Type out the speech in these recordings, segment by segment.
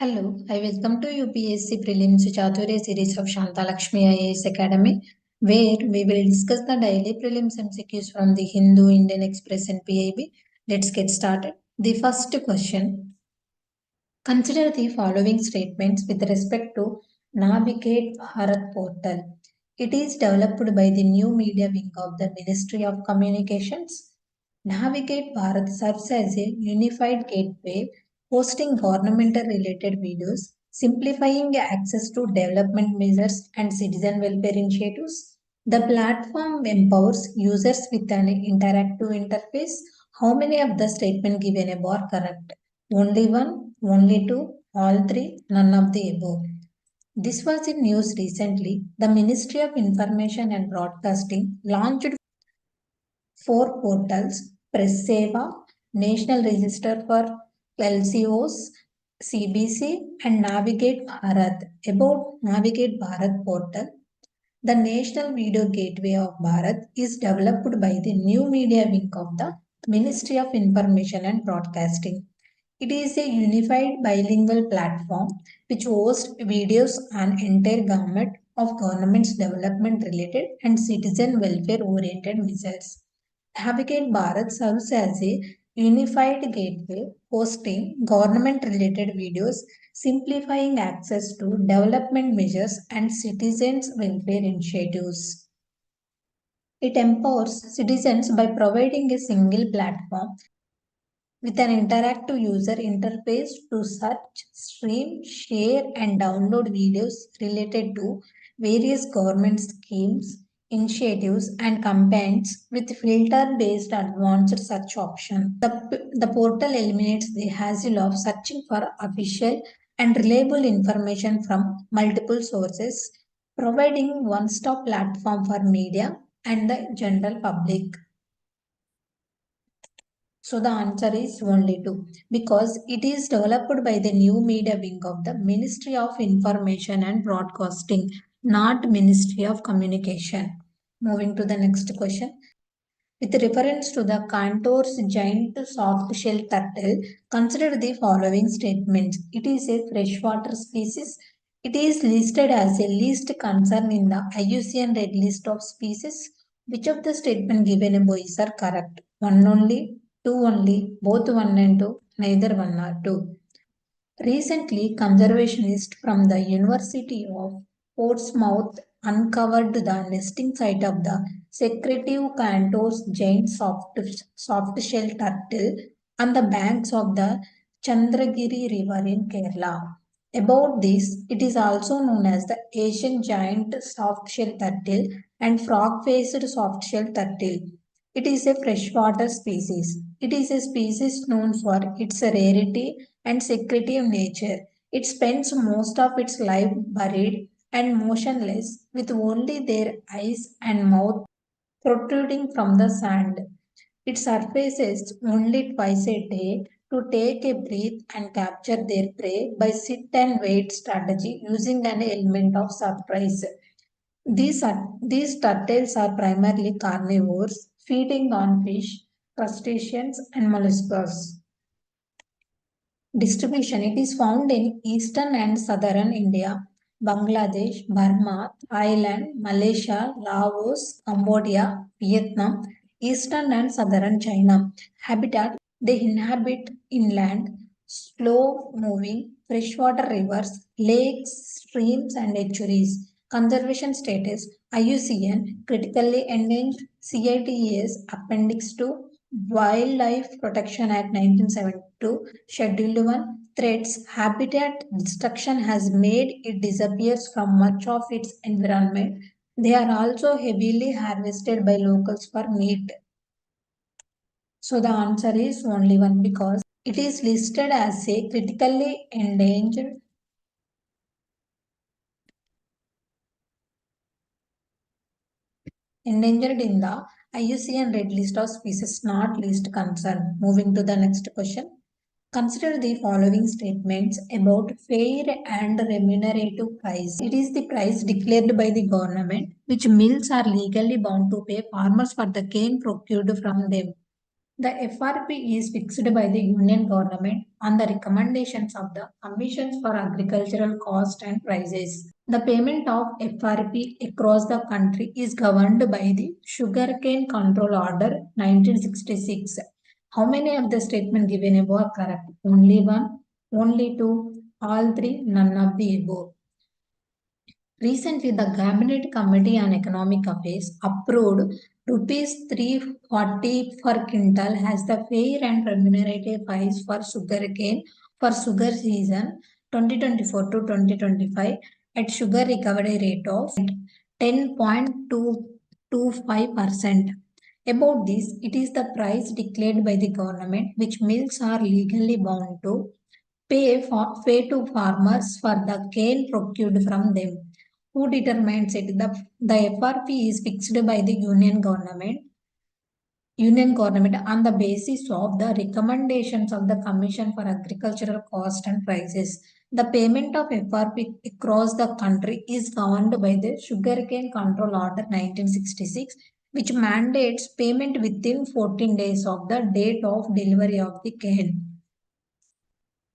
Hello, I welcome to UPSC Prelims Chaturya series of Shantha Lakshmi IAS Academy, where we will discuss the daily prelims MCQs from the Hindu, Indian Express and PIB. Let's get started. The first question. Consider the following statements with respect to Navigate Bharat portal. It is developed by the new media wing of the Ministry of Communications. Navigate Bharat serves as a unified gateway hosting governmental related videos, simplifying access to development measures and citizen welfare initiatives. The platform empowers users with an interactive interface. How many of the statement given above are correct? Only one, only two, all three, none of the above. This was in news recently. The Ministry of Information and Broadcasting launched 4 portals: Press Seva, National Register for LCOs, CBC, and Navigate Bharat. About Navigate Bharat portal, the National Video Gateway of Bharat is developed by the new media wing of the Ministry of Information and Broadcasting. It is a unified bilingual platform which hosts videos on entire gamut of government's development related and citizen welfare oriented measures. Navigate Bharat serves as a unified gateway hosting government related videos, simplifying access to development measures and citizens' welfare initiatives. It empowers citizens by providing a single platform with an interactive user interface to search, stream, share, and download videos related to various government schemes, initiatives, and campaigns with filter-based advanced search option. The portal eliminates the hassle of searching for official and reliable information from multiple sources, providing one-stop platform for media and the general public. So the answer is only 2, because it is developed by the new media wing of the Ministry of Information and Broadcasting, not Ministry of Communication. Moving to the next question. With reference to the Cantor's giant soft shell turtle, consider the following statements. It is a freshwater species. It is listed as a least concern in the IUCN Red List of species. Which of the statement given above is are correct? One only, two only, both one and two, neither one or two. Recently, conservationists from the University of Portsmouth uncovered the nesting site of the secretive Cantor's giant soft-shell turtle on the banks of the Chandragiri River in Kerala. About this, it is also known as the Asian giant soft-shell turtle and frog-faced soft-shell turtle. It is a freshwater species. It is a species known for its rarity and secretive nature. It spends most of its life buried and motionless with only their eyes and mouth protruding from the sand. It surfaces only twice a day to take a breath and capture their prey by sit and wait strategy using an element of surprise. These turtles are primarily carnivores, feeding on fish, crustaceans, and molluscs. Distribution. It is found in eastern and southern India, Bangladesh, Burma, Thailand, Malaysia, Laos, Cambodia, Vietnam, eastern and southern China. Habitat. They inhabit inland, slow-moving freshwater rivers, lakes, streams, and estuaries. Conservation status. IUCN Critically Endangered, CITES Appendix 2, Wildlife Protection Act 1972, Schedule 1, threats. Habitat destruction has made it disappears from much of its environment. They are also heavily harvested by locals for meat. So the answer is only 1, because it is listed as a critically endangered in the IUCN Red List of Species Not Least Concern. Moving to the next question. Consider the following statements about fair and remunerative price. It is the price declared by the government which mills are legally bound to pay farmers for the cane procured from them. The FRP is fixed by the Union Government on the recommendations of the Commissions for Agricultural Cost and Prices. The payment of FRP across the country is governed by the Sugarcane Control Order 1966. How many of the statements given above are correct? Only one, only two, all three, none of the above. Recently, the Cabinet Committee on Economic Affairs approved rupees 340 per quintal as the fair and remunerative price for sugarcane for sugar season 2024 to 2025 at sugar recovery rate of 10.225%. About this, it is the price declared by the government which mills are legally bound to pay to farmers for the cane procured from them. Who determines it? The FRP is fixed by the Union Government on the basis of the recommendations of the Commission for Agricultural Cost and Prices. The payment of FRP across the country is governed by the Sugarcane Control Order 1966, which mandates payment within 14 days of the date of delivery of the cane.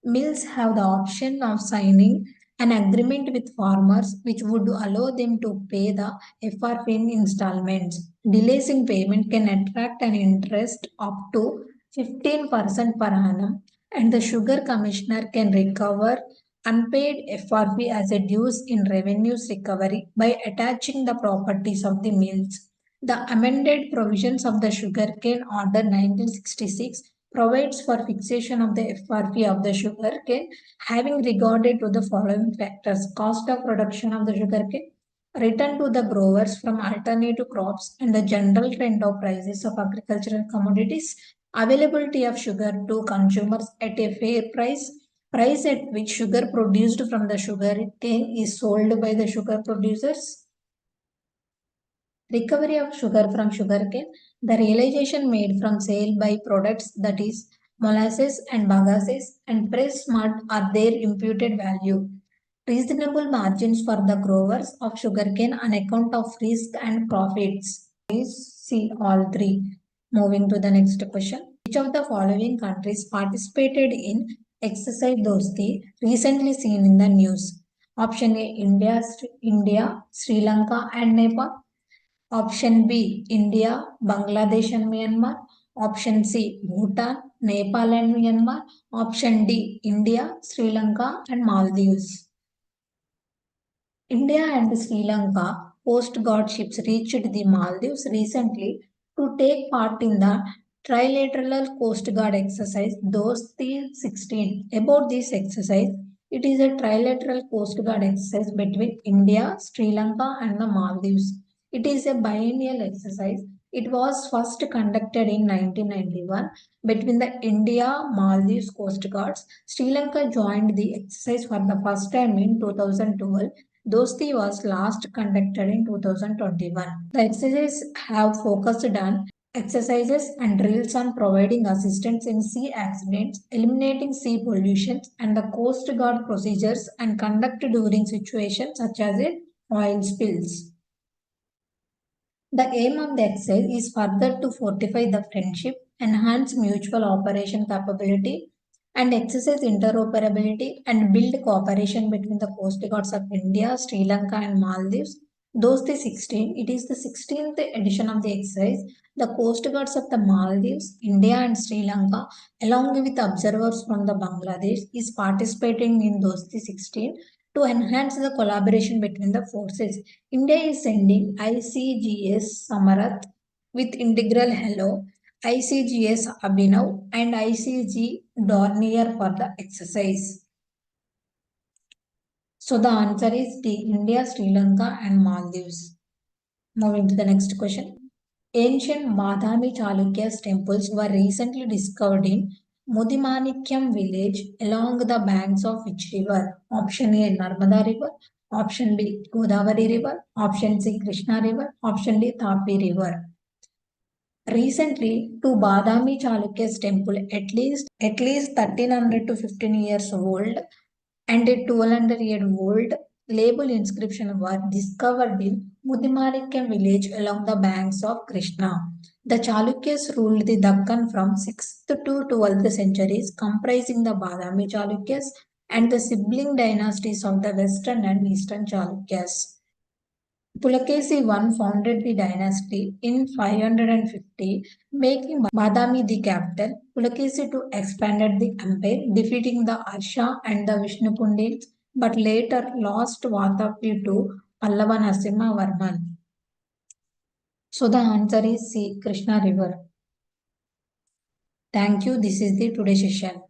Mills have the option of signing an agreement with farmers which would allow them to pay the FRP in installments. Delays in payment can attract an interest up to 15% per annum, and the Sugar Commissioner can recover unpaid FRP as a dues in revenues recovery by attaching the properties of the mills. The amended provisions of the Sugarcane Order 1966 provides for fixation of the FRP of the sugarcane having regarded to the following factors: cost of production of the sugarcane, return to the growers from alternative crops, and the general trend of prices of agricultural commodities, availability of sugar to consumers at a fair price, price at which sugar produced from the sugarcane is sold by the sugar producers. Recovery of sugar from sugarcane, the realization made from sale by products, that is molasses and bagasse and pressed mud, are their imputed value. Reasonable margins for the growers of sugarcane on account of risk and profits. Please see all three. Moving to the next question. Which of the following countries participated in exercise Dosti recently seen in the news? Option A, India, Sri Lanka and Nepal. Option B, India, Bangladesh and Myanmar. Option C, Bhutan, Nepal and Myanmar. Option D, India, Sri Lanka and Maldives. India and Sri Lanka Coast Guard ships reached the Maldives recently to take part in the trilateral Coast Guard exercise Dosti 16. About this exercise, it is a trilateral Coast Guard exercise between India, Sri Lanka and the Maldives. It is a biennial exercise. It was first conducted in 1991 between the India-Maldives Coast Guards. Sri Lanka joined the exercise for the first time in 2012. Dosti was last conducted in 2021. The exercises have focused on exercises and drills on providing assistance in sea accidents, eliminating sea pollution, and the Coast Guard procedures and conduct during situations such as oil spills. The aim of the exercise is further to fortify the friendship, enhance mutual operation capability, and exercise interoperability and build cooperation between the Coast Guards of India, Sri Lanka, and Maldives. Dosti 16, it is the 16th edition of the exercise. The Coast Guards of the Maldives, India, and Sri Lanka, along with observers from the Bangladesh, is participating in Dosti 16 to enhance the collaboration between the forces. India is sending ICGS Samarat with integral hello, ICGS Abhinav and ICG Dornier for the exercise. So the answer is D, India, Sri Lanka and Maldives. Moving to the next question. Ancient Madhami Chalukyas temples were recently discovered in Mudimanikyam village along the banks of which river? Option A, Narmada river. Option B, Godavari river. Option C, Krishna river. Option D, Tapi river. Recently, to Badami Chalukyas temple, at least 1300 to 15 years old and a 1200-year-old label inscription were discovered in Mudimanikyam village along the banks of Krishna. The Chalukyas ruled the Dakkan from 6th to 12th centuries, comprising the Badami Chalukyas and the sibling dynasties of the Western and Eastern Chalukyas. Pulakesi I founded the dynasty in 550, making Badami the capital. Pulakesi II expanded the empire, defeating the Harsha and the Vishnupundits, but later lost Vatapalli to Pallava Narasimha Varman. So the answer is C, Krishna River. Thank you. This is the today's session.